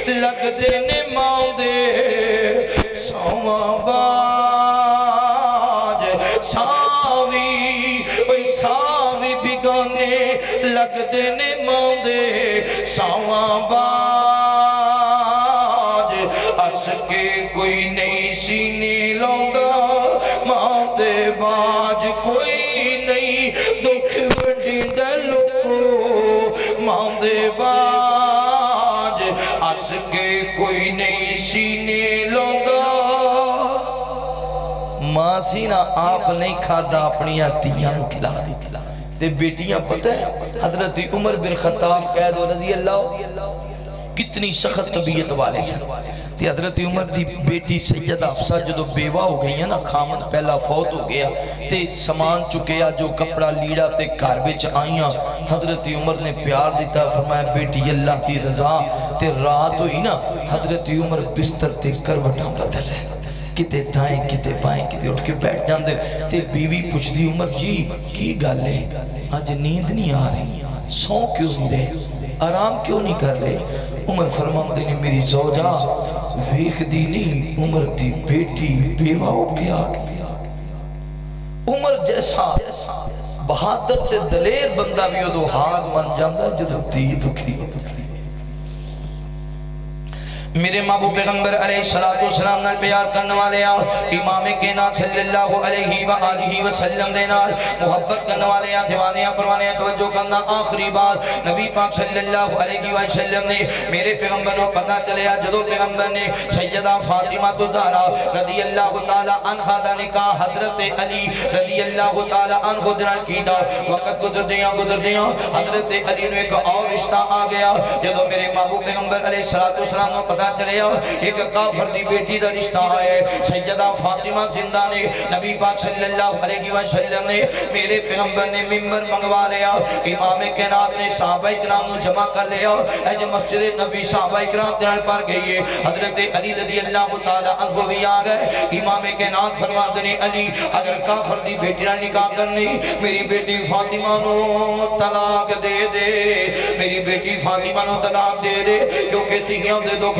لگ دینے ماں دے ساواں باج ساوی وہ ساوی بگانے لگ دینے ماں دے ساواں باج اس کے کوئی نہیں سینے لوندہ ماں دے باج کوئی نہیں دکھ وڈی دل کو ماں دے باج اس کے کوئی نہیں سینے لوندہ ماں سینہ آپ نہیں کھادا اپنی آتیاں کھلا دی تے بیٹیاں پتہ ہے حضرت عمر بن خطاب قید و رضی اللہ کتنی سخت طبیعت والے سن تے حضرت عمر دی بیٹی سیدہ حفصہ جدو بیوہ ہو گئی ہیں نا خامد پہلا فوت ہو گیا تے سامان چکیا جو کپڑا لیڑا تے گھر وچ آئیاں حضرت عمر نے پیار دیتا فرمایا بیٹی اللہ کی رضا تے رات ہوئی نا حضرت عمر بستر تے کروٹاں بدل رہے کتے دائیں کتے بائیں کتے اٹھ کے بیٹھ جاندے تے بیوی پوچھ دی عمر جی کی گالے آج نیند نہیں آ رہی سو کیوں نہیں رہے آرام کیوں نہیں کر رہے عمر فرمان دینے میری زوجہ ویخ دی نہیں عمر دی بیٹی بیوہ ہو کے آگئی عمر جیسا بہادر تے دلیر بندہ بھی ہو دو ہار من جاندہ جدو دی دکھی میرے محبوب پیغمبر علیہ السلام نال پیار کرنے والے آؤ امام کائنات صلی اللہ علیہ وآلہ وسلم دے نال محبت کرنے والے آؤ دیوانے پروانے توجہ کرنا آخری بات نبی پاک صلی اللہ علیہ وسلم نے میرے پیغمبر کو پتہ چلے جدو پیغمبر نے سیدہ فاطمہ زہرا رضی اللہ تعالی عنہ دا نکاح حضرت علی رضی اللہ تعالی عنہ دنال کیتا وقت گزر دیاں حضرت علی نے ایک اور رشتہ آ گیا جدو میرے محبوب پیغمبر علیہ السلام نے پتہ چلے ایک کافر دی بیٹی دا رشتہ آئے سیدہ فاطمہ زندہ نے نبی پاک صلی اللہ علیہ وسلم نے میرے پیغمبر نے ممبر منگوا لیا امام کائنات نے صحابہ اکرام جمع کر لیا اج مسجد نبی صحابہ اکرام دنال پر گئی ہے حضرت علی رضی اللہ تعالی عنہ بھی آ گئے امام کائنات فرماتے ہیں علی اگر کافر دی بیٹی نال نکاح کرنی میری بیٹی فاطمہ نو طلاق دے دے میری بیٹی فاطمہ نو طلاق دے دے کیونکہ تیاں دے دکھ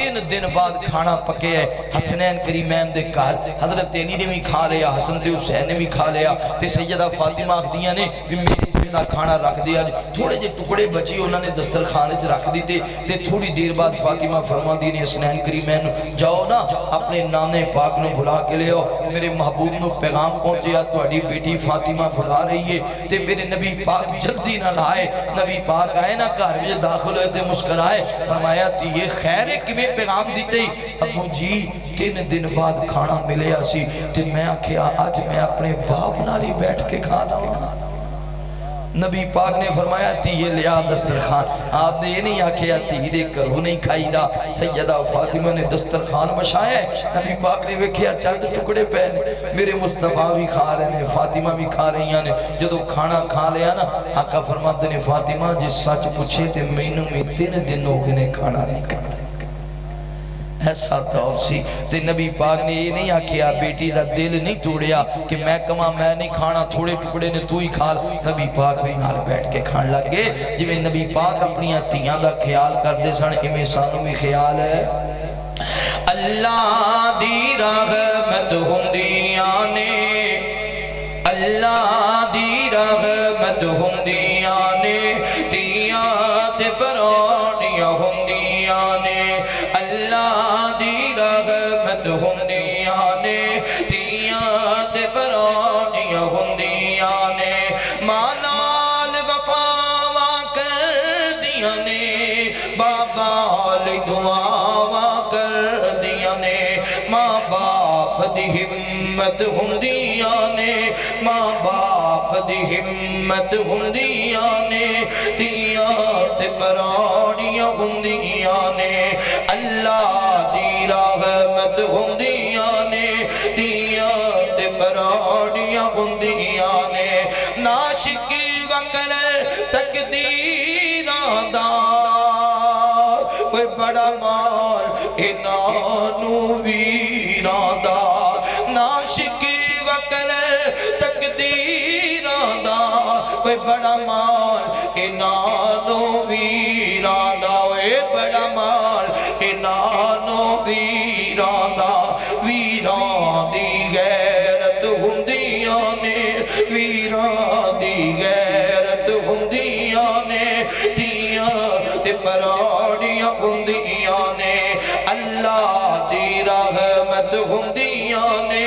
3 دن بعد کھانا پکے ہے حسنین کریمین دے گھر حضرت علی نے بھی کھا لیا حسن تے حسین نے بھی کھا لیا تے سیدہ فاطمہ آخدیاں نے میری سیدہ کھانا رکھ دیا تھوڑے جے ٹکڑے بچی انہوں نے دسترخوان وچ رکھ دیتے تے تھوڑی دیر بعد فاطمہ فرما دی نے حسنین کریمین جاؤ نا اپنے نانے پاک نو بلا کے لے آؤ میرے محبوب نو پیغام پہنچیا تہاڈی بیٹی فاطمہ بلا رہی ہے تے میرے نبی پاک جلدی نہ لائے نبی پاک آئے نا گھر وچ داخل ہوئے تے مسکرائے فرمایا تی یہ خیر ہے کہ میں پیغام دیتے ابو جی 3 دن بعد کھانا ملے آسی تے میں آکھیا آج میں اپنے باپ نالی بیٹھ کے کھا داؤں نبی پاک نے فرمایا تی یہ لیا دسترخوان آپ نے یہ نہیں آکھیا تی دے کرو نہیں کھائی دا سیدہ فاطمہ نے دسترخوان بشایا ہے نبی پاک نے ویکھیا چند ٹکڑے پہنے میرے مصطفیٰ بھی کھا رہے ہیں فاطمہ بھی کھا رہی ہیں جدو کھانا کھا لیا نا آقا فرماتے نے فاطمہ جس سچ پوچھے تے مینوں میں 3 دن ہو گئے کھانا نہیں کھانا ایسا دور سی تے نبی پاک نے یہ نہیں آکھیا بیٹی دا دل نہیں توڑیا کہ میں کما میں نہیں کھانا تھوڑے ٹکڑے نے تو ہی کھا نبی پاک بھی نال بیٹھ کے کھان لگے جویں نبی پاک اپنی تیاں دا خیال کر دے سن ایویں سانوں بھی خیال ہے اللہ دی رحمت ہوندیاں نے اللہ دی رحمت ہوندیاں نے تیاں تے پرونیاں ہوندیاں نے اللہ دی رحمت ہوندیاں نے تیاں تے پرونیاں ہوندیاں نے ماں نال وفاواں کر دیاں نے بابا علی دعاواں کر دیاں نے ماں باپ دی ہمت ہوندیاں نے ماں باپ دی ہمت ہوندیاں نے تیاں تے پرونیاں ہوندیاں نے اللہ دی رحمت ہوندیاں نے تیاں تے پرونیاں ہوندیاں نے ناشک وکر تقدیراں دا کوئی بڑا مال انہاں ویراں دا ناشک وکر تقدیراں دا کوئی بڑا مال انہاں ویراں دا بڑا مال انہاں ویراں دا ویراں دی غیرت ہوندیاں نے ویراں دی غیرت ہوندیاں نے تیاں تے پرونیاں ہوندیاں نے اللہ دی رحمت ہوندیاں نے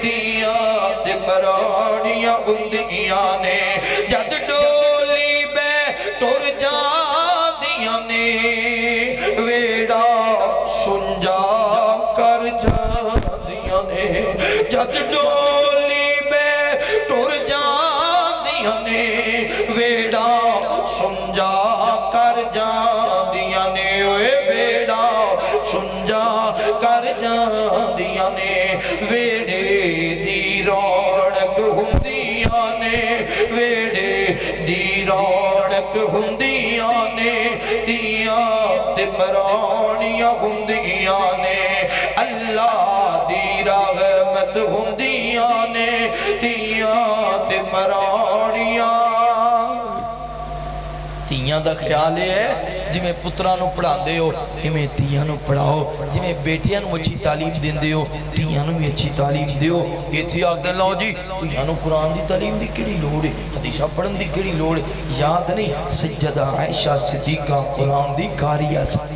تیاں تے پرونیاں ہوندیاں نے جد ڈولی بے ٹر جاندیاں نے ویڑا سنجا کر جاندیاں نے جد ڈولی بے ٹر جاندیاں نے ویڑا سنجا کر جاندیاں نے ویڑا سنجا کر جاندیاں نے ویڑے دی رونق ہوندیاں نے ویڑے دی رونق ہوندیاں نے تیاں تے پرونیاں ہوندیاں نے اللہ دی رحمت ہوندیاں نے تیاں تے پرونیاں تیاں دا خیال ہے جی میں پتران نو پڑھا دے ہو جی میں تیاں نو پڑھاؤ جی میں بیٹیاں نو اچھی تعلیم دین دے ہو تیاں نو بھی اچھی تعلیم دے ہو یہ تھی آگ دن لاؤ جی تیاں نو قرآن دی تعلیم دی کڑی لوڑ ہے حدیثہ پڑھن دی کڑی لوڑ ہے یاد نہیں سیدہ عائشہ صدیقہ قرآن دی کاری آسان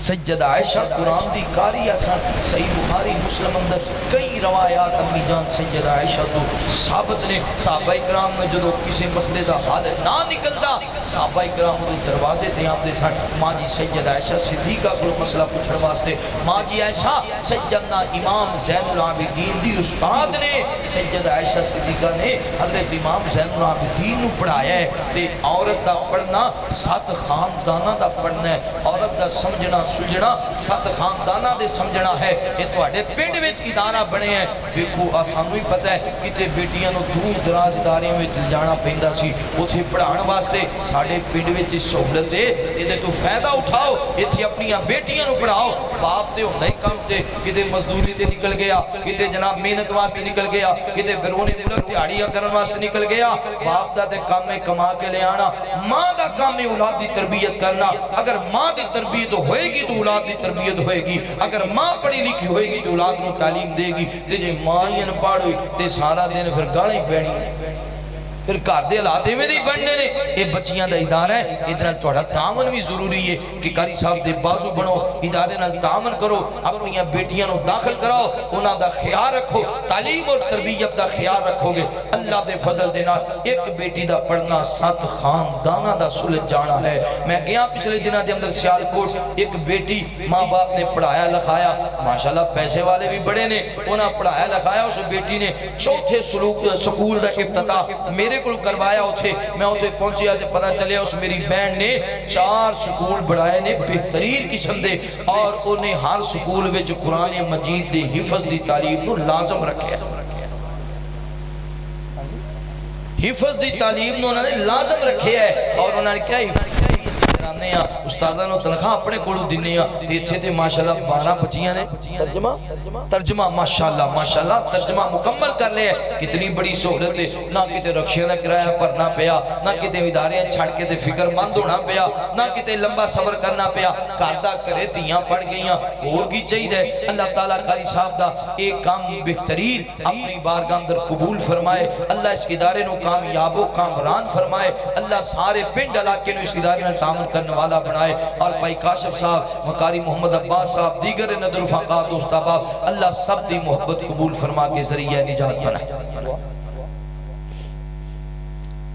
سیدہ عائشہ قرآن دی کاری آسان صحیح بخاری مسلم اندر کئی روایات امی جان سیدہ عائشہ تو ثابت نے صحابہ اکرام میں جدو کسی مسئلے دا حال نہ نکلتا صحابہ اکرام دے دروازے دے آپ دے ساتھ ماں جی سیدہ عائشہ صدیقہ کو مسئلہ پوچھنے واسطے ماں جی عائشہ سیدنا امام زین العابدین دی استاد نے سیدہ عائشہ صدیقہ نے حضرت امام زین العابدین نو پڑھایا ہے تے عورت دا پڑھنا 7 خاندانہ دا پڑھنا ہے عورت دا سمجھنا سجنا 7 خاندانہ دے سمجھنا ہے یہ تو اڑے پنڈ وچ ادارہ بنے ہیں دیکھو آسانو ہی پتہ ہے کتے بیٹیاں نو دور دراز اداریاں وچ جانا پیندا سی اوتھے پڑھان واسطے ساڈے پنڈ وچ سہولت ہے ایدے تو فائدہ اٹھاؤ ایتھے اپنی بیٹیاں نو پڑھاؤ باپ تے ہوندا ہی کم تے کتے مزدوری تے نکل گیا کتے جناب محنت واسطے نکل گیا کتے بیرونی دے دیہڑیاں کرن واسطے نکل گیا باپ دا تے کام میں کما کے لے آنا ماں دا دا کام ہے اولاد دی تربیت کرنا. اگر ماں دی تربیت ہوئے گی تو اولاد دی تربیت ہوئے گی. اگر ماں پڑھی لکھی ہوئے گی تو اولاد نو تعلیم دے گی. تے جے ماں ہی انپڑھ ہوئی تے سارا دن پھر گالی پینی پھر گھر دے علاقے میں نہیں بننے نے. یہ بچیاں دا ادارہ ہے. ادھر تھوڑا تعاون بھی ضروری ہے کہ قاری صاحب دے بازو بنو, ادارے نال تعاون کرو, اپنی بیٹیاں نو داخل کراؤ, انہاں دا خیال رکھو, تعلیم اور تربیت دا خیال رکھو گے. اللہ دے فضل دے نال ایک بیٹی دا پڑھنا 7 خانداناں دا سلجھ جانا ہے. میں گیا پچھلے دنوں دے اندر سیالکوٹ, ایک بیٹی ماں باپ نے پڑھایا لکھایا, ماشاءاللہ پیسے والے بھی بڑے نے, انہاں پڑھایا لکھایا. اس بیٹی نے چوتھے سکول دا افتتاح میرے کو کروایا ہوتے. میں ہوتے پہنچیا تے پتہ چلے اس میری بہن نے 4 سکول بڑھائے نے بہترین قسم دے, اور انہیں ہر سکول وچ قرآن مجید دے حفظ دی تعلیم نو لازم رکھے. حفظ دی تعلیم نو انہوں نے لازم رکھے ہے. اور انہوں نے کیا حفظ کرانے ہیں, استادہ نو تنخواہ اپنے کولو دینے ہیں. تیتھے تے ماشاءاللہ 12 بچیاں نے ترجمہ ماشاءاللہ ترجمہ مکمل کر لے. کتنی بڑی سہولت ہے. نہ کتے رکشے دا کرایہ بھرنا پیا, نہ کتے ادارے چھڑ کے تے فکر مند ہونا پیا, نہ کتے لمبا صبر کرنا پیا. کاردہ کرے تیاں پڑھ گئیاں, اور کی چاہیے. اللہ تعالیٰ قاری صاحب دا ایک کام بہترین اپنی بارگاہ اندر قبول فرمائے. اللہ اس ادارے نو کامیاب و کامران فرمائے. اللہ سارے پنڈ علاقے نو اس ادارے نو تعامل کرنے والا بنائے. اور بھائی کاشف صاحب, مقاری محمد عباس صاحب, دیگر ندر رفاقات دوست احباب, اللہ سب دی محبت قبول فرما کے ذریعہ نجات بنائے.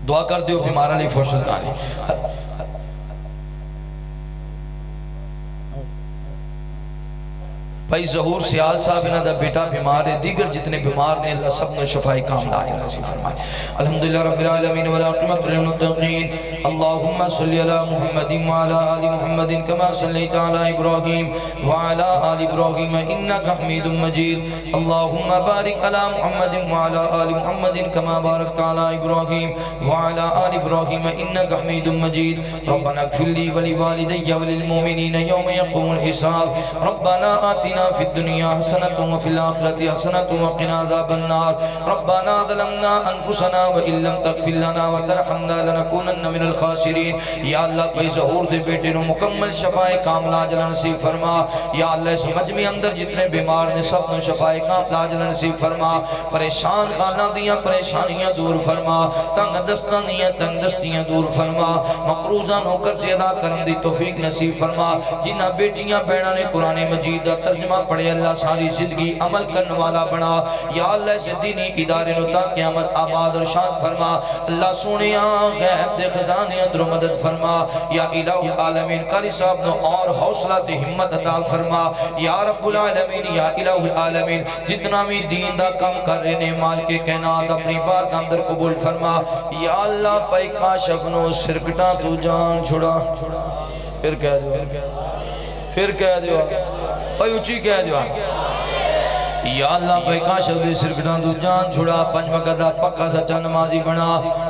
دعا کر دیو بیمار علی فوشل دانی. بھائی ظہور سیال صاحب انہا دا بیٹا بیمار ہے, دیگر جتنے بیمار نے اللہ سب نے شفائی کام لائے نصیب فرمائے. الحمدللہ رب العالمین والعاقبۃ للمتقین. اللہم صلی علی محمد وعلی آل محمد کما صلیت علی ابراہیم وعلی آل ابراہیم انکا حمید مجید. اللہم بارک علی محمد وعلی آل محمد کما بارکت علی ابراہیم وعلی آل ابراہیم انکا حمید مجید. ربنا اغفر لی ولوالدی وللمؤمنین یوم یقوم الحساب. ربنا آتنا في الدنيا حسنة وفي الآخرة حسنة وقنا عذاب النار. ربنا ظلمنا أنفسنا وإن لم تغفر لنا وترحمنا لنكونن من الخاسرين. یا اللہ کوئی ظہور دے بیٹے نو مکمل شفائے کاملہ عجلہ نصیب فرما. یا اللہ اس مجمع اندر جتنے بیمار نے سب نو شفائے کاملہ عجلہ نصیب فرما. پریشان خانہ دیاں پریشانیاں دور فرما, تنگ دستاں دیاں تنگ دستیاں دور فرما. مقروضہ نو قرض ادا کرن دی توفیق نصیب فرما. جنہ بیٹیاں بہناں نے قرآن مجید دا ترجمہ پڑھے اللہ ساری زندگی عمل کرنے والا بنا. یا اللہ اس دینی ادارے نو تا قیامت آباد اور شان فرما. اللہ سونیا غیب دے خزانے اندر مدد فرما. یا الہ العالمین قاری صاحب نو اور حوصلہ دے ہمت عطا فرما. یا رب العالمین یا الہ العالمین جتنا بھی دین دا کم کر رہے نے مال کے کائنات اپنی بار کا اندر قبول فرما. یا اللہ پائی کاشف نو سرکٹا تو جان چھڑا. پھر کہہ دیو اوہ اچھی کہہ دیو. یا اللہ پہ کاشف دے سرکٹان تو جان چھڑا, 5 وقت دا پکا سچا نمازی بنا.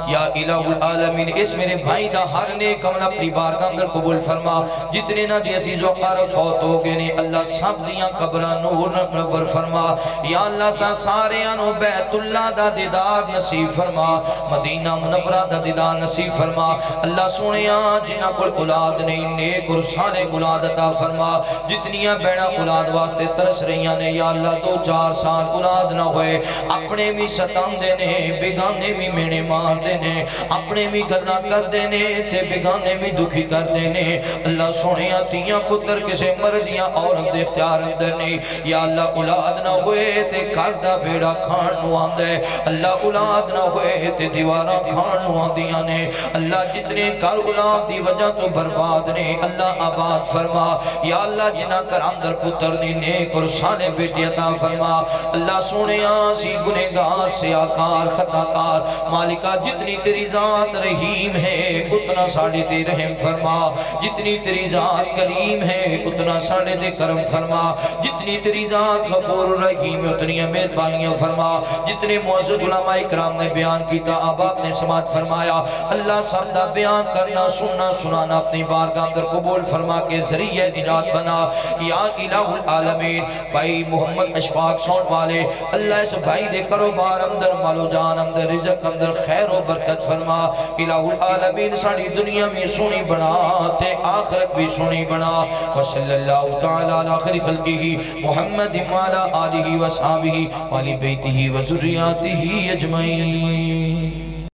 یا الہ العالمین اس میرے بھائی دا ہر نیک عمل اپنی بارگاہ اندر قبول فرما. جتنے نا دی عزیز و قارب فوت ہو گئے نے اللہ سب دیاں قبران نور منور فرما. یا اللہ سارے انو بیت اللہ دا دیدار نصیب فرما, مدینہ منورہ دا دیدار نصیب فرما. اللہ سونیاں جنہ کل اولاد نہیں نیک اور صالح اولاد عطا فرما. جتنیاں بیڑا اولاد واسطے ترس رہیاں نے یا اللہ 2-4 سال اولاد نہ ہوئے, اپنے بھی ستم دینے بیگانے بھی مینے مار دینے, اپنے بھی گلنا کر دینے تے بیگانے بھی دکھی کر دینے. اللہ سونیاں تیاں پتر کسے مرضیاں عورت دے اختیار دینے. یا اللہ اولاد نہ ہوئے تے کردہ بیڑا کھان نو آندے, اللہ اولاد نہ ہوئے تے دیوارہ کھان نو آندیاں نے. اللہ جتنے کر اولاد دی وجہ تو برباد نے اللہ آباد فرما. یا اللہ جنہ کر اندر پتر دی نیک اور صالح بیٹی عطا فرما. اللہ سونیاں سی گنہگار سیاکار خطاکار مالکہ جتنی تیری ذات رحیم ہے اتنا ساڑھے تے رحم فرما. جتنی تیری ذات کریم ہے اتنا ساڑھے تے کرم فرما. جتنی تیری ذات غفور رحیم ہے اتنی مہربانیاں فرما. جتنے معزز علماء اکرام نے بیان کیتا آباد نے سماعت فرمایا. اللہ سب دا بیان کرنا سننا سنانا اپنی بارگاہ اندر قبول فرما کے ذریعہ نجات بنا. یا الہ العالمین بھائی محمد اشفاق سون والے اللہ اس بھائی دے کروبار اندر مال و جان اندر رزق اندر خیر و برکت فرما الہ العالمین ساری دنیا میں سونی بنا تے آخرت بھی سونی بنا وصلی اللہ تعالی علی خیر خلقہ محمد وعلی آلہ وصحابہ وعلی بیتہ وذریاتہ اجمعین